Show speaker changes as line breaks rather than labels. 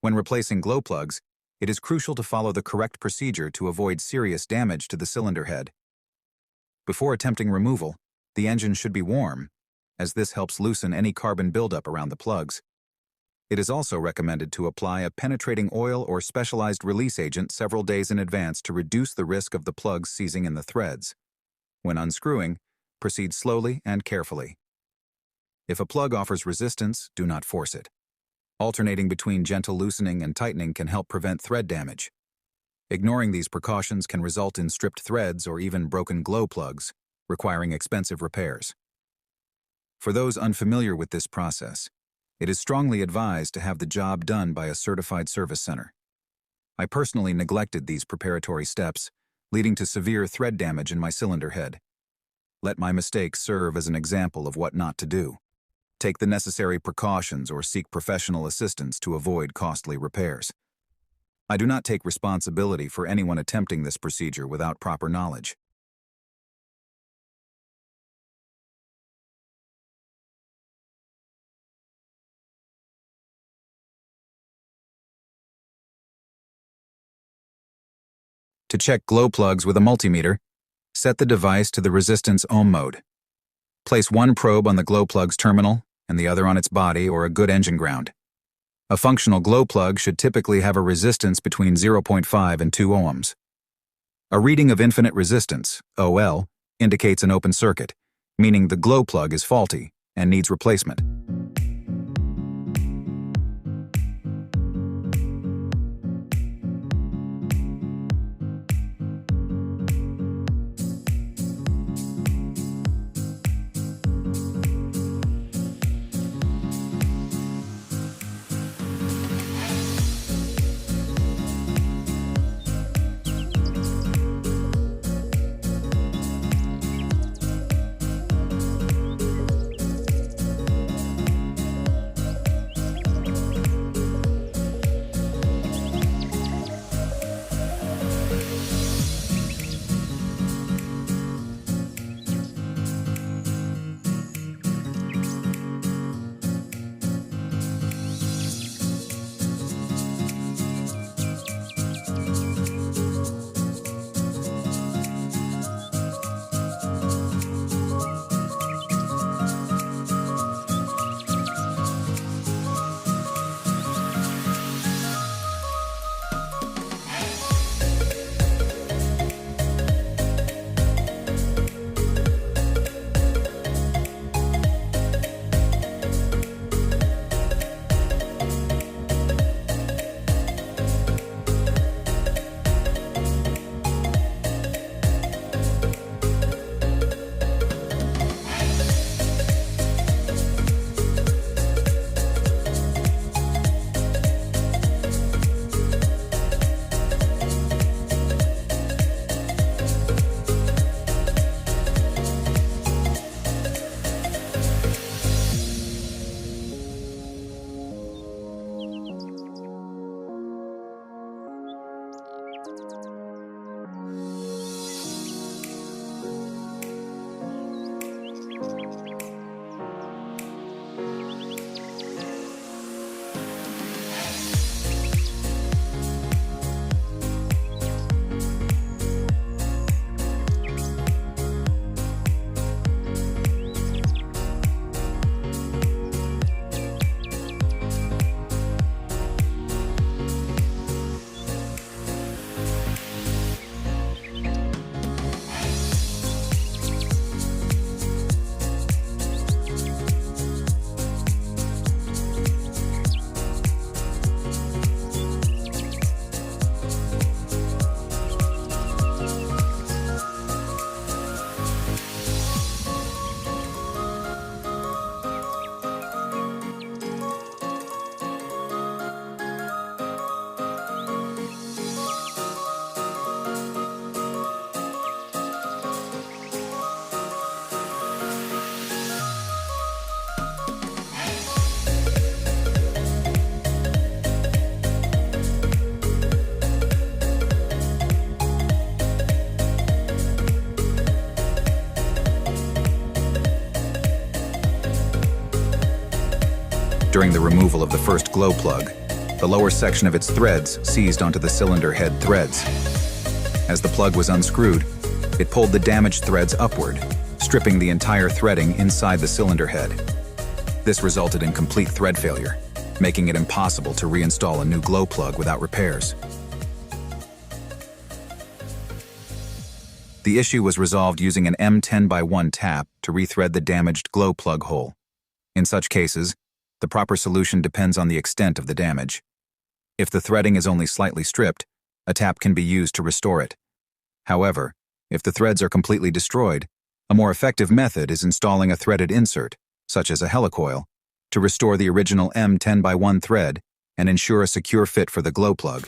When replacing glow plugs, it is crucial to follow the correct procedure to avoid serious damage to the cylinder head. Before attempting removal, the engine should be warm, as this helps loosen any carbon buildup around the plugs. It is also recommended to apply a penetrating oil or specialized release agent several days in advance to reduce the risk of the plugs seizing in the threads. When unscrewing, proceed slowly and carefully. If a plug offers resistance, do not force it. Alternating between gentle loosening and tightening can help prevent thread damage. Ignoring these precautions can result in stripped threads or even broken glow plugs, requiring expensive repairs. For those unfamiliar with this process, it is strongly advised to have the job done by a certified service center. I personally neglected these preparatory steps, leading to severe thread damage in my cylinder head. Let my mistakes serve as an example of what not to do. Take the necessary precautions or seek professional assistance to avoid costly repairs. I do not take responsibility for anyone attempting this procedure without proper knowledge. To check glow plugs with a multimeter, set the device to the resistance ohm mode. Place one probe on the glow plug's terminal and the other on its body or a good engine ground. A functional glow plug should typically have a resistance between 0.5 and 2 ohms. A reading of infinite resistance, OL, indicates an open circuit, meaning the glow plug is faulty and needs replacement. During the removal of the first glow plug, The lower section of its threads seized onto the cylinder head threads. As the plug was unscrewed, it pulled the damaged threads upward, stripping the entire threading inside the cylinder head. This resulted in complete thread failure, making it impossible to reinstall a new glow plug without repairs. The issue was resolved using an M10x1 tap to rethread the damaged glow plug hole. In such cases, the proper solution depends on the extent of the damage. If the threading is only slightly stripped, a tap can be used to restore it. However, if the threads are completely destroyed, a more effective method is installing a threaded insert, such as a helicoil, to restore the original M10x1 thread and ensure a secure fit for the glow plug.